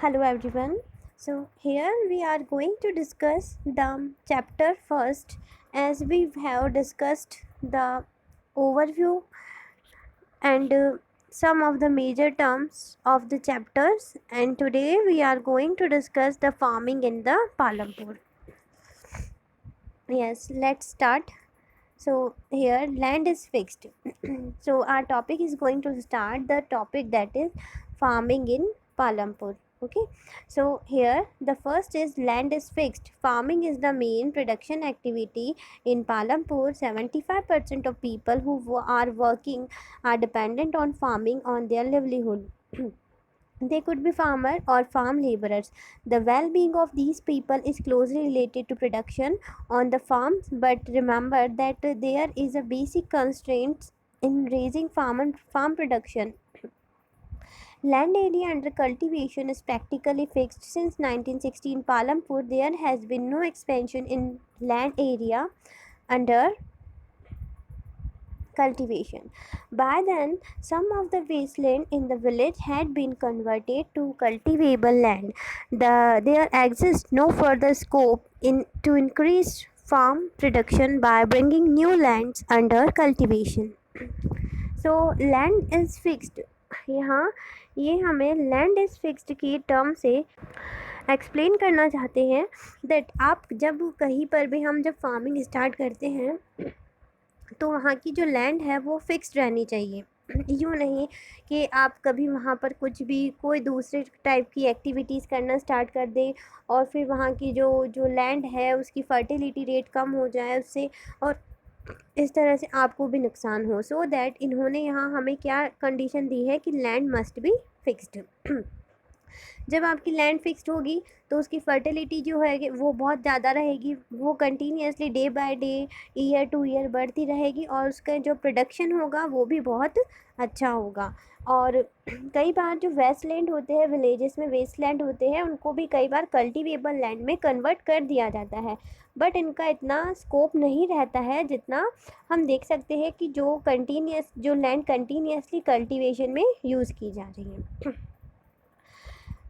Hello everyone. So here we are going to discuss the chapter first, as we have discussed the overview and some of the major terms of the chapters, and today we are going to discuss the farming in the Palampur. Yes, let's start. So here land is fixed. So our topic is going to start the topic that is farming in Palampur. Okay, so here the first is land is fixed. Farming is the main production activity in Palampur. 75% of people who are working are dependent on farming on their livelihood. They could be farmer or farm laborers. The well-being of these people is closely related to production on the farms, but remember that there is a basic constraint in raising farm production. Land area under cultivation is practically fixed. Since 1960 in Palampur, there has been no expansion in land area under cultivation. By then, some of the wasteland in the village had been converted to cultivable land. There exists no further scope to increase farm production by bringing new lands under cultivation. So land is fixed. यहाँ ये हमें land is fixed की term से explain करना चाहते हैं that आप जब कहीं पर भी हम जब फार्मिंग स्टार्ट करते हैं तो वहाँ की जो लैंड है वो फिक्स्ड रहनी चाहिए। यूँ नहीं कि आप कभी वहाँ पर कुछ भी कोई दूसरे टाइप की एक्टिविटीज़ करना स्टार्ट कर दें और फिर वहाँ की जो लैंड है उसकी फर्टिलिटी रेट कम हो जाए उससे, और इस तरह से आपको भी नुकसान हो। सो दैट इन्होंने यहाँ हमें क्या कंडीशन दी है कि लैंड मस्ट बी फिक्स्ड। जब आपकी लैंड फिक्स्ड होगी तो उसकी फर्टिलिटी जो है वो बहुत ज़्यादा रहेगी, वो continuously day by day year two year बढ़ती रहेगी और उसका जो प्रोडक्शन होगा वो भी बहुत अच्छा होगा। और कई बार जो वेस्ट लैंड होते हैं, विलेजेस में वेस्ट लैंड होते हैं, उनको भी कई बार कल्टीवेबल लैंड में कन्वर्ट कर दिया जाता है, बट इनका इतना स्कोप नहीं रहता है जितना हम देख सकते हैं कि जो लैंड कंटिन्यूसली कल्टीवेशन में यूज़ की जा रही है।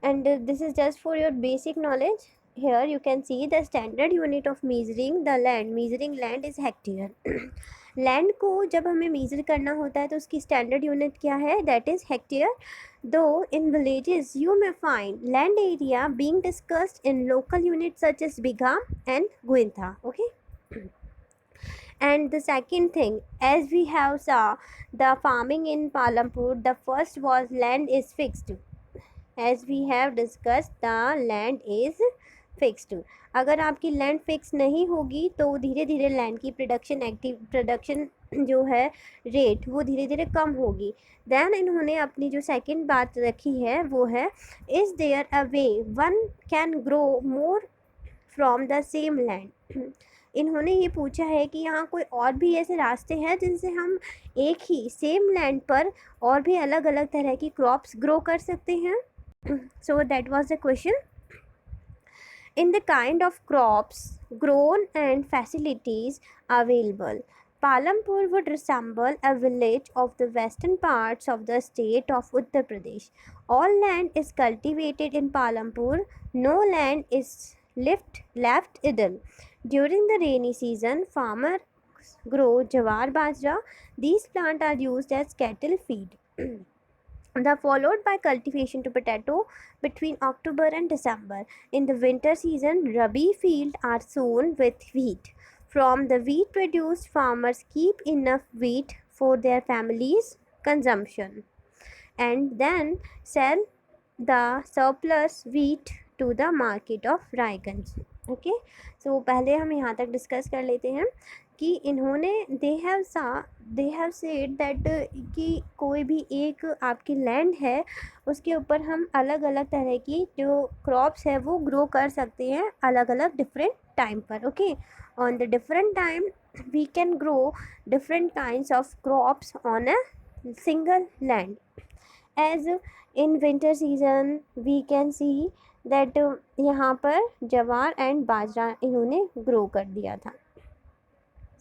And this is just for your basic knowledge. Here you can see the standard unit of measuring the land. Measuring land is hectare. Land को जब हमें मेज़र करना होता है तो उसकी स्टैंडर्ड यूनिट क्या है, that is hectare. Though in villages you may find land area being discussed in local unit such as bigha and guntha. Okay. And the second thing, as we have saw the farming in Palampur, the first was land is fixed. As we have discussed, the land is fixed. अगर आपकी land fix नहीं होगी तो धीरे धीरे land की production जो है रेट वो धीरे धीरे कम होगी. देन इन्होंने अपनी जो सेकंड बात रखी है वो है, is there a way one can grow more from the same land. इन्होंने ये पूछा है कि यहाँ कोई और भी ऐसे रास्ते हैं जिनसे हम एक ही सेम लैंड पर और भी अलग अलग तरह की क्रॉप्स ग्रो कर सकते हैं. So that was the question. In the kind of crops grown and facilities available, Palampur would resemble a village of the western parts of the state of Uttar Pradesh. All land is cultivated in Palampur. No land is left idle. During the rainy season, farmers grow jawar bajra. These plants are used as cattle feed. Followed by cultivation to potato between October and December. In the winter season, rabi fields are sown with wheat. From the wheat produced, farmers keep enough wheat for their families' consumption and then sell the surplus wheat to the market of Raiganj. Okay. So पहले हम यहाँ तक discuss कर लेते हैं कि इन्होंने they have said that कि कोई भी एक आपकी लैंड है उसके ऊपर हम अलग अलग तरह की जो क्रॉप्स है वो ग्रो कर सकते हैं अलग अलग डिफरेंट टाइम पर. Okay. On the different time we can grow different kinds of crops on a single land. As in winter season we can see that यहाँ पर जवार एंड बाजरा इन्होंने ग्रो कर दिया था.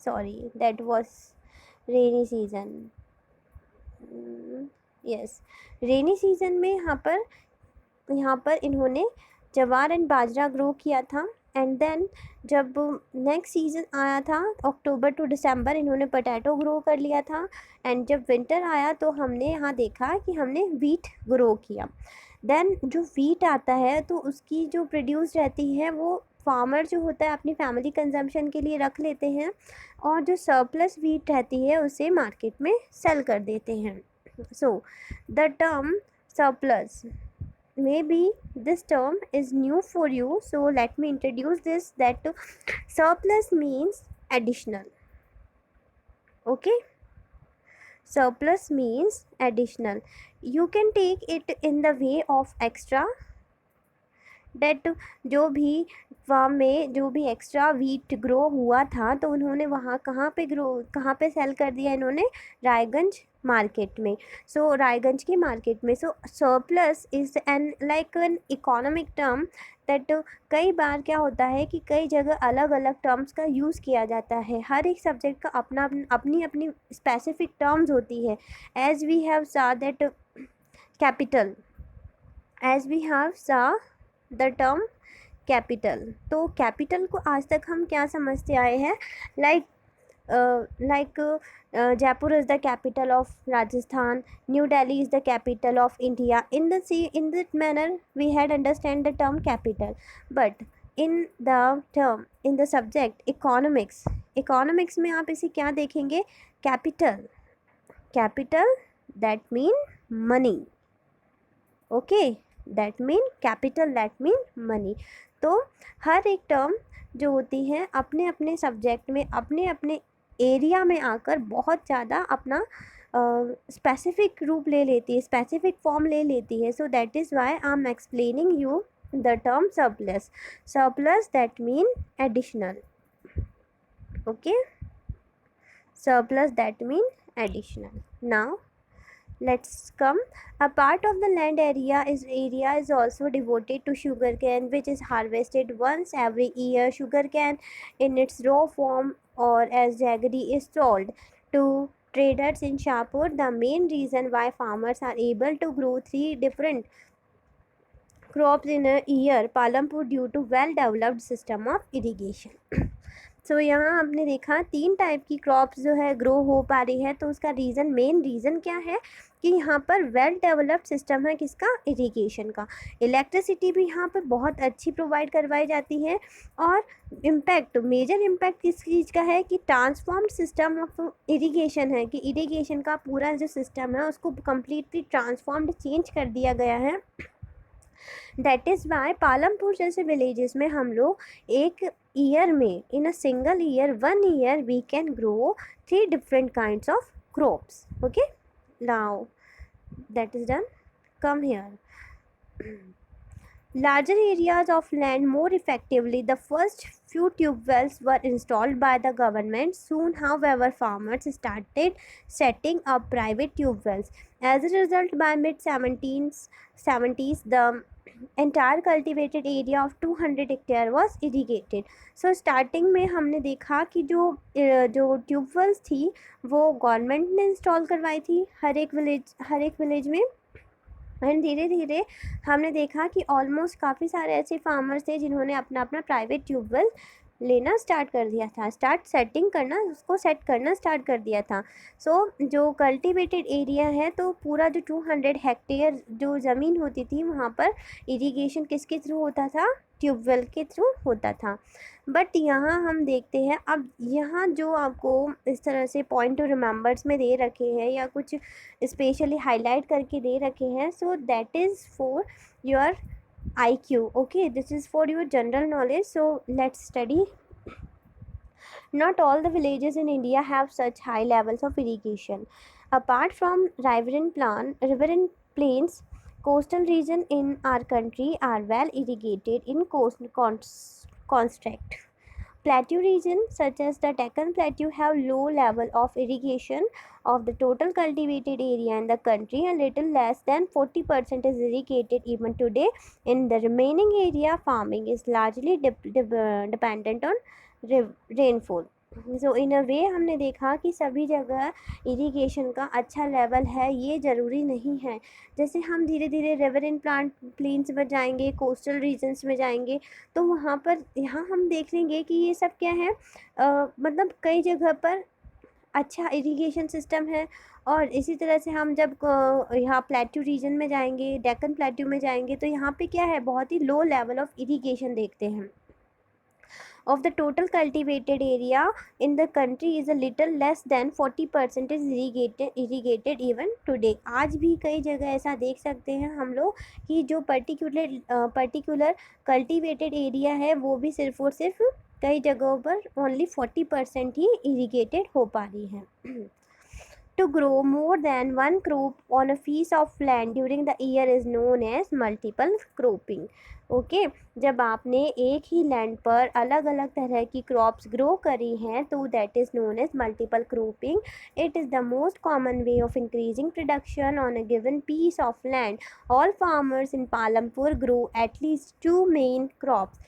Sorry, that was rainy season. Yes, rainy season में यहाँ पर यहाँ पर इन्होंने जवार एंड बाजरा ग्रो किया था। एंड देन जब नेक्स्ट सीज़न आया था अक्टूबर टू दिसंबर, इन्होंने पोटैटो ग्रो कर लिया था। एंड जब विंटर आया तो हमने यहाँ देखा कि हमने वीट ग्रो किया। देन जो वीट आता है तो उसकी जो प्रोड्यूस रहती है वो फार्मर जो होता है अपनी फैमिली कंजम्पशन के लिए रख लेते हैं, और जो सरप्लस वीट रहती है उसे मार्केट में सेल कर देते हैं। So the term surplus, maybe this term is new for you, so let me introduce this, that surplus means additional. Okay, surplus means additional. You can take it in the way of extra, डेट जो भी farm में जो भी extra wheat grow हुआ था तो उन्होंने वहाँ कहाँ पे सेल कर दिया इन्होंने, रायगंज मार्केट में। सो रायगंज की मार्केट में। So surplus is an like an economic term, that कई बार क्या होता है कि कई जगह अलग अलग टर्म्स का यूज़ किया जाता है। हर एक सब्जेक्ट का अपनी अपनी स्पेसिफिक टर्म्स होती है। As we have saw that capital, as we have saw the term capital. तो कैपिटल को आज तक हम क्या समझते आए हैं, like Jaipur is the capital of Rajasthan, new Delhi is the capital of India. In that manner we had understand the term capital. But in the subject economics में आप इसे क्या देखेंगे, capital that mean money. Okay, that mean capital, that mean money. तो हर एक term जो होती है अपने अपने सब्जेक्ट में अपने अपने एरिया में आकर बहुत ज़्यादा अपना स्पेसिफिक रूप ले लेती है, स्पेसिफिक फॉर्म ले लेती है। सो that is why I am explaining you the term surplus that mean additional. Okay, surplus that mean additional. Now let's come. A part of the land area is also devoted to sugarcane, which is harvested once every year. Sugarcane in its raw form or as jaggery is sold to traders in Shahpur. The main reason why farmers are able to grow 3 different crops in a year, Palampur, due to well developed system of irrigation. सो यहाँ हमने देखा 3 type की crops जो है grow हो पा रही है। तो उसका मेन रीज़न क्या है कि यहाँ पर वेल डेवलप्ड सिस्टम है किसका, इरिगेशन का। इलेक्ट्रिसिटी भी यहाँ पर बहुत अच्छी प्रोवाइड करवाई जाती है। और मेजर इम्पैक्ट किस चीज़ का है कि ट्रांसफॉर्म्ड सिस्टम ऑफ इरिगेशन है, कि इरिगेशन का पूरा जो सिस्टम है उसको कम्प्लीटली ट्रांसफॉर्म्ड चेंज कर दिया गया है। दैट इज़ वाई पालमपुर जैसे विलेजेस में हम लोग एक ईयर में, in a single year, 1 year we can grow 3 different kinds of crops. Okay, now that is done. Come here. Larger areas of land more effectively. The first few tube wells were installed by the government. Soon, however, farmers started setting up private tube wells. As a result, by mid-70s, the entire cultivated area of 200 hectare was irrigated. So starting में हमने देखा कि जो tube wells थी वो government ने install करवाई थी हर एक विलेज में। एंड धीरे धीरे हमने देखा कि ऑलमोस्ट काफ़ी सारे ऐसे फार्मर्स थे जिन्होंने अपना ट्राइवेट ट्यूबवेल लेना स्टार्ट कर दिया था, उसको सेट करना स्टार्ट कर दिया था। सो जो कल्टीवेटेड एरिया है तो पूरा जो 200 हेक्टेयर जो ज़मीन होती थी वहाँ पर इरिगेशन किसके थ्रू होता था, ट्यूबवेल के थ्रू होता था। बट यहाँ हम देखते हैं, अब यहाँ जो आपको इस तरह से पॉइंट टू रिमेंबर्स में दे रखे हैं या कुछ स्पेशली हाईलाइट करके दे रखे हैं, सो that is for your IQ. Okay, this is for your general knowledge. So let's study. Not all the villages in India have such high levels of irrigation. Apart from riverine plains, coastal region in our country are well irrigated in construct. Plateau regions such as the Deccan Plateau have low level of irrigation. Of the total cultivated area in the country, a little less than 40% is irrigated even today. In the remaining area, farming is largely dependent on rainfall. सो इन अ वे हमने देखा कि सभी जगह irrigation का अच्छा level है ये ज़रूरी नहीं है। जैसे हम धीरे धीरे रिवरन प्लांट प्लेन्स में जाएंगे, कोस्टल रीजन्स में जाएंगे, तो वहाँ पर यहाँ हम देख लेंगे कि ये सब क्या है, मतलब कई जगह पर अच्छा इरिगेशन सिस्टम है। और इसी तरह से हम जब यहाँ प्लेट्यू रीजन में जाएंगे, डेक्कन प्लेट्यू में जाएंगे, तो यहाँ पे क्या है, बहुत ही लो लेवल ऑफ इरिगेशन देखते हैं। Of the total cultivated area in the country is a little less than 40% is irrigated even today। आज भी कई जगह ऐसा देख सकते हैं हम लोग कि जो पर्टिकुलर कल्टिवेटेड एरिया है वो भी सिर्फ और सिर्फ कई जगहों पर ओनली 40% ही इरिगेटेड हो पा रही है। To grow more than one crop on a piece of land during the year is known as multiple cropping। Okay जब आपने एक ही लैंड पर अलग अलग तरह की क्रॉप्स ग्रो करी हैं तो that is known as multiple cropping. It is the most common way of increasing production on a given piece of land. All farmers in Palampur grow at least two main crops.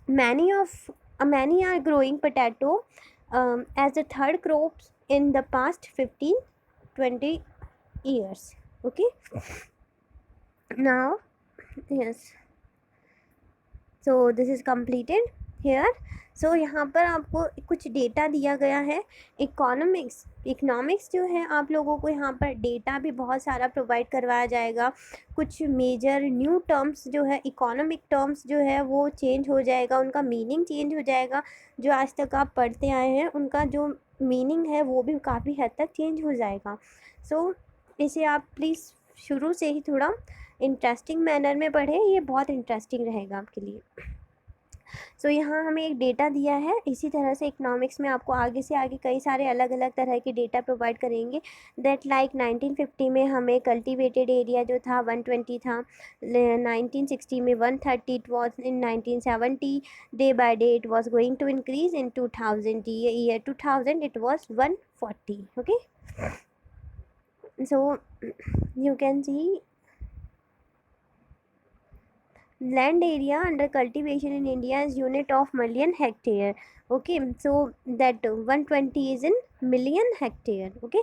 Many are growing potato as the third crops in the past 15-20 years। Okay, now yes, so this is completed here। so यहाँ पर आपको कुछ data दिया गया है। Economics जो है आप लोगों को यहाँ पर डेटा भी बहुत सारा प्रोवाइड करवाया जाएगा। कुछ मेजर न्यू टर्म्स जो है, इकोनॉमिक टर्म्स जो है वो चेंज हो जाएगा, उनका मीनिंग चेंज हो जाएगा। जो आज तक आप पढ़ते आए हैं उनका जो मीनिंग है वो भी काफ़ी हद तक चेंज हो जाएगा। सो इसे आप प्लीज़ शुरू से ही थोड़ा इंटरेस्टिंग मैनर में पढ़ें, ये बहुत इंटरेस्टिंग रहेगा आपके लिए। सो यहाँ हमें एक डेटा दिया है। इसी तरह से इकोनॉमिक्स में आपको आगे से आगे कई सारे अलग अलग तरह के डेटा प्रोवाइड करेंगे। दैट लाइक 1950 में हमें कल्टिवेटेड एरिया जो था 120 था, 1960 में 130 it was, in 1970 day by day it was going to increase, in 2000 year 2000 it was 140। Okay, so you can see land area under cultivation in India is unit of million hectare। okay, so that 120 is in million hectare। okay,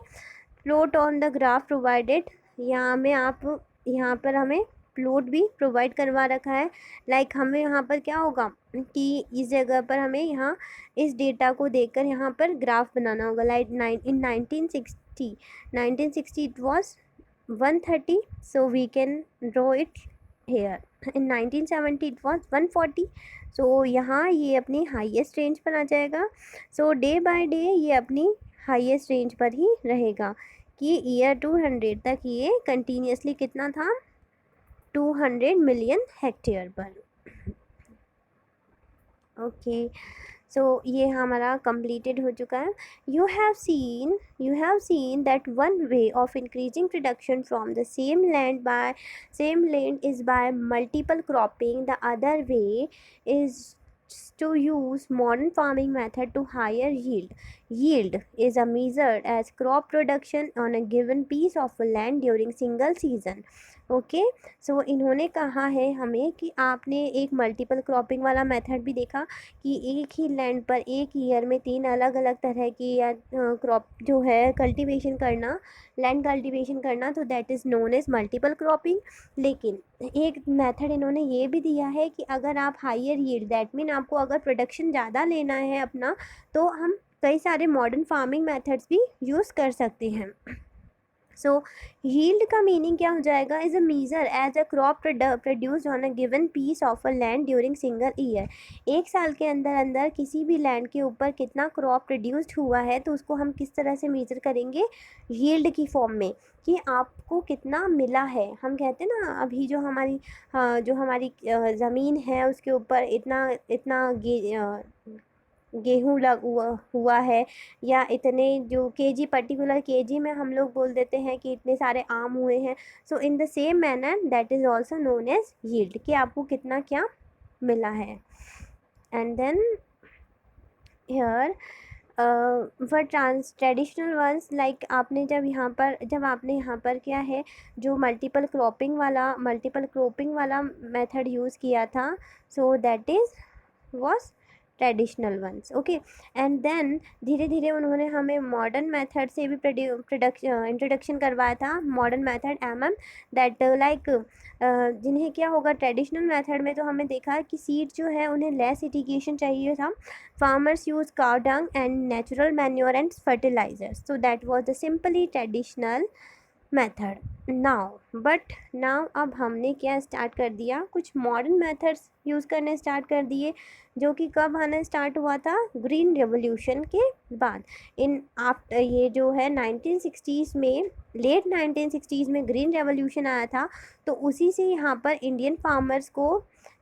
plot on the graph provided। यहाँ में आप यहाँ पर हमें plot भी provide करवा रखा है। लाइक हमें यहाँ पर क्या होगा कि इस जगह पर हमें यहाँ इस डेटा को देखकर यहाँ पर ग्राफ बनाना होगा। Like in 1960 it was 130, so we can draw it here। in 1970 it was 140, so यहाँ ये अपनी हाईएस्ट रेंज पर आ जाएगा। so डे बाय डे ये अपनी हाईएस्ट रेंज पर ही रहेगा कि ईयर 200 तक ये कंटिन्यूसली कितना था, 200 मिलियन हेक्टेयर पर। ओके, सो ये हमारा completed हो चुका है। you have seen that one way of increasing production from the same land is by multiple cropping। the other way is to use modern farming method to higher yield is a measured as crop production on a given piece of land during single season। Okay, so इन्होंने कहा है हमें कि आपने एक multiple cropping वाला method भी देखा कि एक ही लैंड पर एक ईयर में 3 अलग अलग तरह की या क्रॉप जो है कल्टीवेशन करना, लैंड कल्टीवेशन करना, तो that is known as multiple cropping. लेकिन एक मेथड इन्होंने ये भी दिया है कि अगर आप हायर यील्ड, दैट मीन आपको अगर प्रोडक्शन ज़्यादा लेना है अपना, तो हम कई सारे मॉडर्न फार्मिंग मेथड्स भी यूज़ कर सकते हैं। सो यील्ड का मीनिंग क्या हो जाएगा, is a measure as a crop produced on a given piece of a land during single year. एक साल के अंदर अंदर किसी भी लैंड के ऊपर कितना क्रॉप प्रोड्यूस्ड हुआ है तो उसको हम किस तरह से मेज़र करेंगे, यील्ड की फॉर्म में, कि आपको कितना मिला है। हम कहते हैं ना अभी जो हमारी ज़मीन है उसके ऊपर इतना इतना गेहूँ हुआ है, या इतने जो केजी, पर्टिकुलर केजी में हम लोग बोल देते हैं कि इतने सारे आम हुए हैं। So in the same manner that is also known as yield, कि आपको कितना क्या मिला है। And then here for traditional ones, like आपने जब आपने यहाँ पर क्या है जो मल्टीपल क्रॉपिंग वाला मेथड यूज़ किया था, so that is was traditional ones. Okay, and then धीरे धीरे उन्होंने हमें मॉडर्न मेथड से भी इंट्रोडक्शन करवाया था. मॉडर्न मेथड दैट लाइक जिन्हें क्या होगा, ट्रेडिशनल मेथड में तो हमें देखा कि सीड जो है उन्हें लेस इरिगेशन चाहिए था. Farmers use cow dung and natural manure and fertilisers. So that was the simply traditional method. Now अब हमने क्या स्टार्ट कर दिया, कुछ मॉडर्न मेथड्स यूज़ करने स्टार्ट कर दिए, जो कि कब आना स्टार्ट हुआ था, ग्रीन रेवोल्यूशन के बाद. इन आफ्टर ये जो है 1960s में, लेट 1960s में ग्रीन रेवोल्यूशन आया था. तो उसी से यहाँ पर इंडियन फार्मर्स को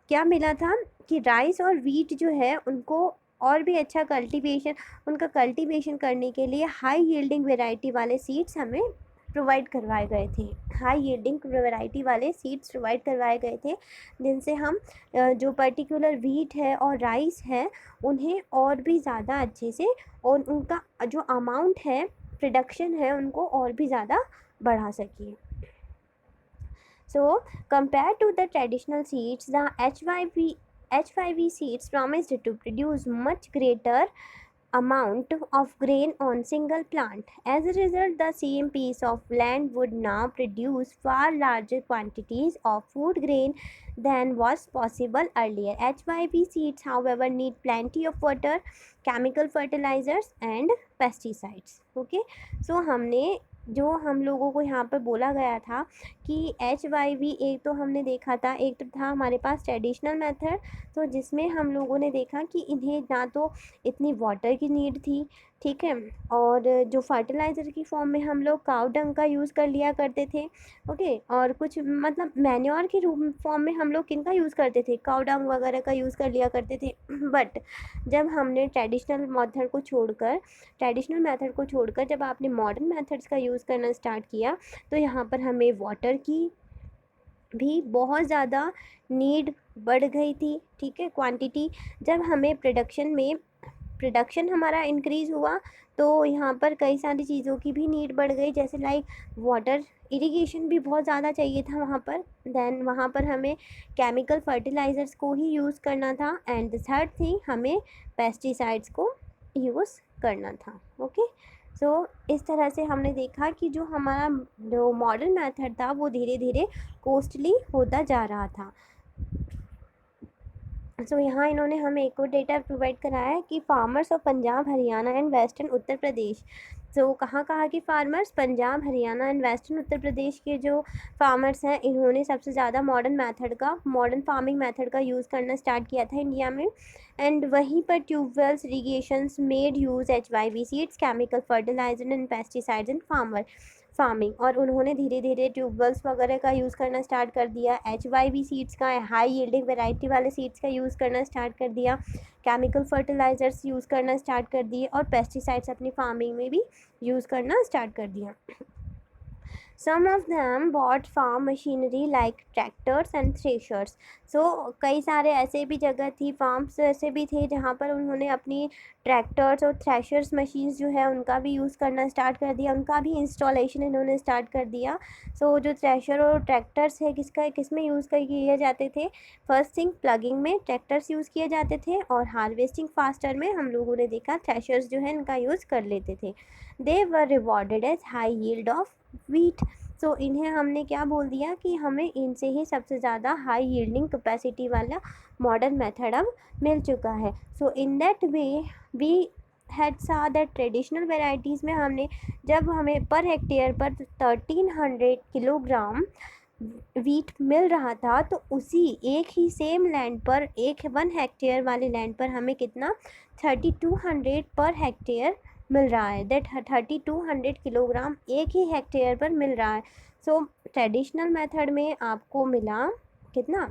क्या मिला था कि राइस और वीट जो है उनको और भी अच्छा कल्टीवेशन करने के लिए हाई यील्डिंग वेराइटी वाले सीड्स हमें प्रोवाइड करवाए गए थे. हाई यील्डिंग वैरायटी वाले सीड्स प्रोवाइड करवाए गए थे, जिनसे हम जो पर्टिकुलर वीट है और राइस है उन्हें और भी ज़्यादा अच्छे से, और उनका जो अमाउंट है, प्रोडक्शन है, उनको और भी ज़्यादा बढ़ा सकें. So, compared to the traditional seeds, the H5V seeds promised to produce much greater amount of grain on single plant. As a result, the same piece of land would now produce far larger quantities of food grain than was possible earlier. H5V seeds, however, need plenty of water, chemical fertilizers and pesticides. Okay, so हमने जो हम लोगों को यहाँ पर बोला गया था कि HYV, एक तो हमने देखा था, एक तो था हमारे पास ट्रेडिशनल मेथड, तो जिसमें हम लोगों ने देखा कि इन्हें ना तो इतनी वाटर की नीड थी, ठीक है, और जो फर्टिलाइज़र की फॉर्म में हम लोग काउ डंग का यूज़ कर लिया करते थे. ओके, और कुछ मतलब मैन्योर के रूप फॉर्म में हम लोग किनका यूज़ करते थे, काउ डंग वगैरह का यूज़ कर लिया करते थे. बट जब हमने ट्रेडिशनल मेथड को छोड़कर जब आपने मॉडर्न मेथड्स का यूज़ करना स्टार्ट किया, तो यहाँ पर हमें वाटर की भी बहुत ज़्यादा नीड बढ़ गई थी, ठीक है, क्वांटिटी. जब हमें प्रोडक्शन हमारा इंक्रीज़ हुआ, तो यहाँ पर कई सारी चीज़ों की भी नीड बढ़ गई, जैसे लाइक वाटर, इरिगेशन भी बहुत ज़्यादा चाहिए था वहाँ पर. देन वहाँ पर हमें केमिकल फर्टिलाइज़र्स को ही यूज़ करना था. एंड द थर्ड थिंग, हमें पेस्टिसाइड्स को यूज़ करना था. ओके, सो इस तरह से हमने देखा कि जो हमारा जो मॉडर्न मेथड था वो धीरे धीरे कॉस्टली होता जा रहा था. सो यहाँ इन्होंने हमें एक और डेटा प्रोवाइड कराया है कि farmers of Punjab, Haryana and western Uttar Pradesh. So कहाँ की farmers, Punjab, Haryana and western Uttar Pradesh के जो फार्मर्स हैं, इन्होंने सबसे ज़्यादा मॉडर्न फार्मिंग मेथड का यूज़ करना स्टार्ट किया था इंडिया में. एंड वहीं पर tubewells, irrigations made use HYV seeds, chemical fertiliser and pesticides in farming. और उन्होंने धीरे धीरे ट्यूबवेल्स वगैरह का यूज़ करना स्टार्ट कर दिया, HYV सीड्स का, हाई यील्डिंग वेराइटी वाले सीड्स का यूज़ करना स्टार्ट कर दिया, केमिकल फर्टिलाइज़र्स यूज़ करना स्टार्ट कर दिए, और पेस्टिसाइड्स अपनी फार्मिंग में भी यूज़ करना स्टार्ट कर दिया. Some of them bought farm machinery like tractors and threshers. So कई सारे ऐसे भी जगह थी, फार्म्स ऐसे भी थे जहाँ पर उन्होंने अपनी ट्रैक्टर्स और थ्रेशर्स मशीन्स जो है उनका भी यूज़ करना स्टार्ट कर दिया, उनका भी इंस्टॉलेशन इन्होंने स्टार्ट कर दिया. सो जो थ्रेशर और ट्रैक्टर्स है किस में यूज़ किए जाते थे, फर्स्ट थिंग प्लगिंग में ट्रैक्टर्स यूज़ किए जाते थे, और हार्वेस्टिंग फास्टर में हम लोगों ने देखा थ्रेशर्स जो है इनका यूज़ कर लेते थे. They were rewarded as high yield of wheat. So इन्हें हमने क्या बोल दिया कि हमें इनसे ही सबसे ज़्यादा हाई यील्डिंग कैपेसिटी वाला मॉडर्न मेथड अब मिल चुका है. So in that way we had saw that traditional varieties में जब हमें पर हेक्टेयर पर 1300 किलोग्राम वीट मिल रहा था, तो उसी एक ही सेम लैंड पर, 1 हेक्टेयर वाले लैंड पर हमें कितना 3200 पर हेक्टेयर मिल रहा है. दैट 3200 किलोग्राम एक ही हेक्टेयर पर मिल रहा है. सो ट्रेडिशनल मेथड में आपको मिला कितना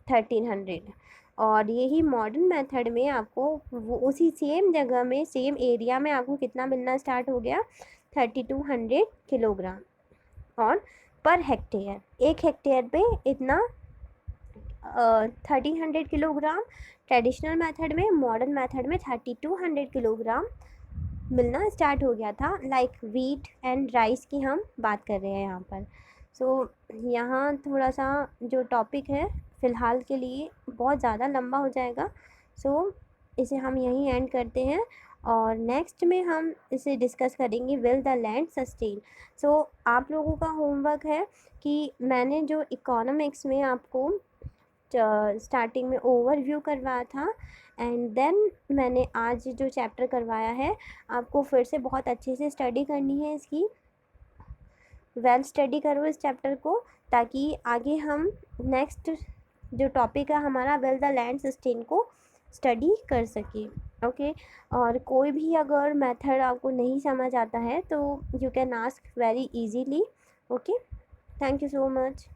1300, और यही मॉडर्न मेथड में आपको वो उसी सेम जगह में, सेम एरिया में आपको कितना मिलना स्टार्ट हो गया, 3200 किलोग्राम और पर हेक्टेयर. एक हेक्टेयर पे इतना 1300 किलोग्राम ट्रेडिशनल मेथड में, मॉडर्न मेथड में 3200 किलोग्राम मिलना स्टार्ट हो गया था. लाइक वीट एंड राइस की हम बात कर रहे हैं यहाँ पर. सो यहाँ थोड़ा सा जो टॉपिक है फ़िलहाल के लिए बहुत ज़्यादा लंबा हो जाएगा. सो इसे हम यहीं एंड करते हैं और नेक्स्ट में हम इसे डिस्कस करेंगे, विल द लैंड सस्टेन। सो आप लोगों का होमवर्क है कि मैंने जो इकोनॉमिक्स में आपको स्टार्टिंग में ओवरव्यू करवाया था एंड देन मैंने आज जो चैप्टर करवाया है आपको फिर से बहुत अच्छे से स्टडी करनी है इसकी। वेल स्टडी करो इस चैप्टर को ताकि आगे हम नेक्स्ट जो टॉपिक है हमारा विल द लैंड सस्टेन को स्टडी कर सके। ओके और कोई भी अगर मेथड आपको नहीं समझ आता है तो you can ask very easily. Okay, thank you so much.